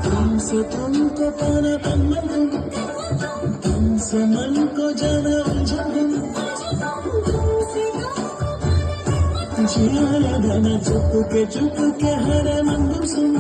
तुमसे तुमको पाना तुमसे मन को जाना जिया लगाना चुप के हरे मंदिर सुन